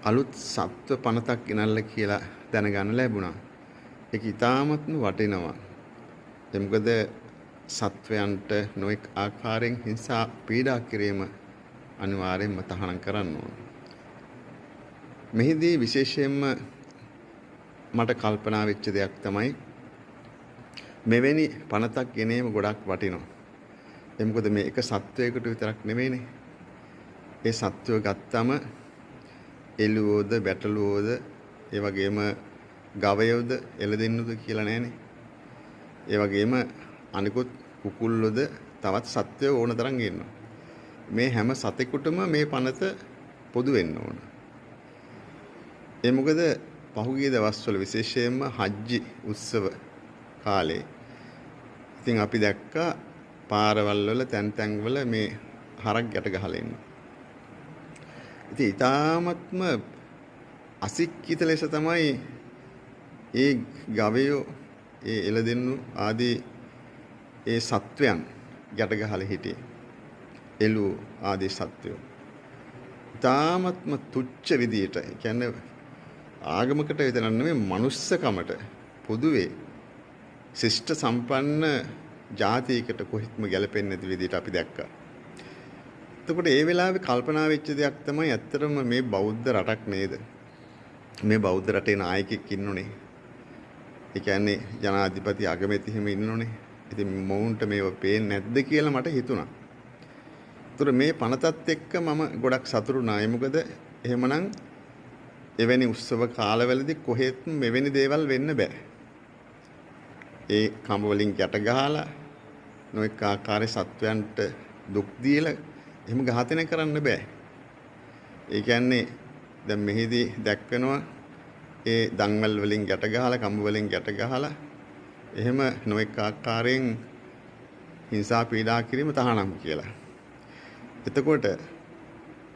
අලුත් සත්ව පනතක් ගෙනල්ලා කියලා දැනගන්න ලැබුණා. ඒක ඉතාමත්ම වටිනවා. ඒ මොකද සත්වයන්ට නොඑක් ආකාරයෙන් හිංසා පීඩා කිරීම අනිවාර්යෙන්ම තහනම් කරන්න ඕන. මෙහිදී විශේෂයෙන්ම මට කල්පනා වෙච්ච දෙයක් තමයි මෙවැනි පනතක් ගෙනීම ගොඩක් වටිනවා. ඒ මොකද මේ එක සත්වයකට විතරක් නෙමෙයිනේ. ඒ සත්වය ගත්තම එළුවෝද බැටළුවෝද ඒ වගේම ගවයෝද එළදෙන්නුද කියලා නැහනේ. ඒ වගේම අනිකුත් කුකුල්ලෝද තවත් සත්වයෝ ඕන තරම් ඉන්නවා. මේ හැම සතෙකුටම මේ පනත පොදු වෙන්න ඕන. ඒ මොකද පහුගිය දවස්වල විශේෂයෙන්ම හජ්ජි උත්සව කාලේ ඉතින් අපි දැක්කා පාරවල් වල තැන් තැන් වල මේ හරක් ගැට ගහලා ඉන්නවා. ඉතින් ඊ타ත්ම අසික්කිත ලෙස තමයි ඒ ගවයෝ ඒ එළදෙන්නු ආදී ඒ සත්වයන් ගැට ගහලා හිටියේ. එළුව ආදී සත්වයෝ. ඊ타ත්ම තුච්ච විදියට කියන්නේ ආගමකට විතර නෙමෙයි මනුස්සකමට පොදුවේ ශිෂ්ට සම්පන්න ජාතියකට කොහෙත්ම ගැලපෙන්නේ නැති විදිහට අපි දැක්කා. එතකොට ඒ වෙලාවේ කල්පනා වෙච්ච දෙයක් තමයි ඇත්තටම මේ බෞද්ධ රටක් නේද? මේ බෞද්ධ රටේ නායකයෙක් ඉන්නුනේ. ඒ කියන්නේ ජනාධිපති අගමැති හිම ඉන්නුනේ. ඉතින් මොවුන්ට මේව පේන්නේ නැද්ද කියලා මට හිතුණා. ඒතර මේ පනතත් එක්ක මම ගොඩක් සතුටු වුණා. ඒ මොකද එහෙමනම් එවැනි උත්සව කාලවලදී කොහෙත් මෙවැනි දේවල් වෙන්න බෑ. ඒ කඹ වලින් ගැට ගහලා නොඑක ආකාරයේ සත්වයන්ට දුක් දීලා එහෙම ඝාතනය කරන්න බෑ. ඒ කියන්නේ දැන් මෙහිදී දැක්කනවා ඒ දන්වැල් වලින් ගැට ගහලා කඹ වලින් ගැට ගහලා එහෙම නොඑක ආකාරයෙන් හිංසා පීඩා කිරීම තහනම් කියලා. එතකොට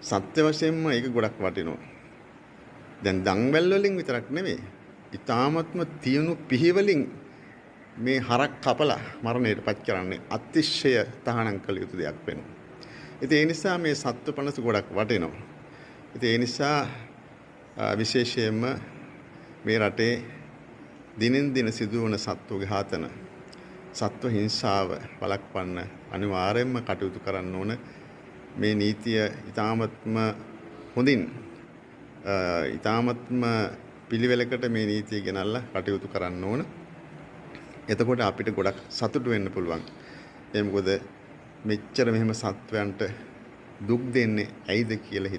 සත්‍ය වශයෙන්ම ඒක ගොඩක් වටිනවා. දැන් දන්වැල් වලින් විතරක් නෙමෙයි. ඊ타ත්ම තියුණු පිහිවලින් මේ හරක් කපලා මරණයටපත් කරන්නේ අතිශය තහනම් කළ යුතු දෙයක් වෙනවා. ඉතින් ඒ නිසා මේ සත්ව පනස ගොඩක් වටිනවා. ඉතින් ඒ නිසා විශේෂයෙන්ම මේ රටේ දිනෙන් දින සිදුවන සත්ව ඝාතන, සත්ව හිංසාව වළක්වන්න අනිවාර්යයෙන්ම කටයුතු කරන්න ඕන. මේ නීතිය ඊ타ත්ම හොඳින් ඊ타ත්ම පිළිවෙලකට මේ නීතිය ගෙනල්ලා කටයුතු කරන්න ඕන. එතකොට අපිට ගොඩක් සතුටු වෙන්න පුළුවන්. ඒ මොකද මෙච්චර මෙහෙම සත්වයන්ට දුක් දෙන්නේ ඇයිද කියලා